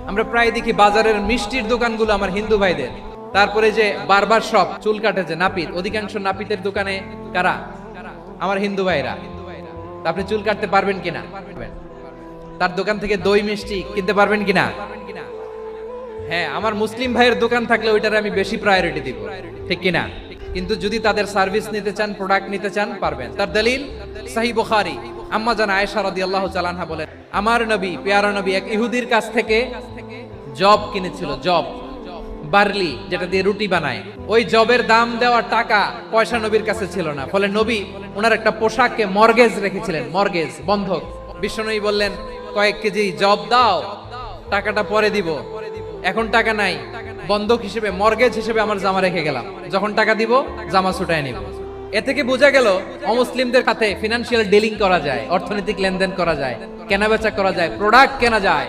আমরা প্রায় দেখি বাজারের মিষ্টির দোকানগুলো আমার হিন্দু ভাইদের। তারপরে যে বারবার শপ, চুল কাটে যে নাপিত, অধিকাংশ নাপিতের দোকানে কারা? আমার হিন্দু ভাইরা। তা আপনি চুল কাটতে পারবেন কিনা? তার দোকান থেকে দই মিষ্টি কিনতে পারবেন কিনা? হ্যাঁ, আমার মুসলিম ভাইয়ের দোকান থাকলে ওইটারে আমি বেশি প্রায়োরিটি দিব, ঠিক কিনা? কিন্তু যদি তাদের সার্ভিস নিতে চান, প্রোডাক্ট নিতে চান, পারবেন। তার দলিল সহিহ বুখারী, আম্মা জান আয়েশা রাদিয়াল্লাহু তাআলা আনহা বলেন, আমার নবী, পেয়ারা নবী এক ইহুদির কাছ থেকে জব কিনেছিল, জব, বার্লি, যেটা দিয়ে রুটি বানায়। ওই জবের দাম দেওয়ার টাকা পয়সা নবীর কাছে ছিল না, ফলে নবী ওনার একটা পোশাককে মর্গেজ রেখেছিলেন, মর্গেজ, বন্ধক। বিশ্বনবী বললেন, কয়েক কেজি জব দাও, টাকাটা পরে দিব, এখন টাকা নাই, বন্ধক হিসেবে, মর্গেজ হিসেবে আমার জামা রেখে গেলাম, যখন টাকা দিব জামা ছুটায় নিব। এ থেকে বোঝা গেল অমুসলিমদের সাথে ফিনান্সিয়াল ডিলিং করা যায়, অর্থনৈতিক লেনদেন করা যায়, কেনাবেচা করা যায়, প্রোডাক্ট কেনা যায়।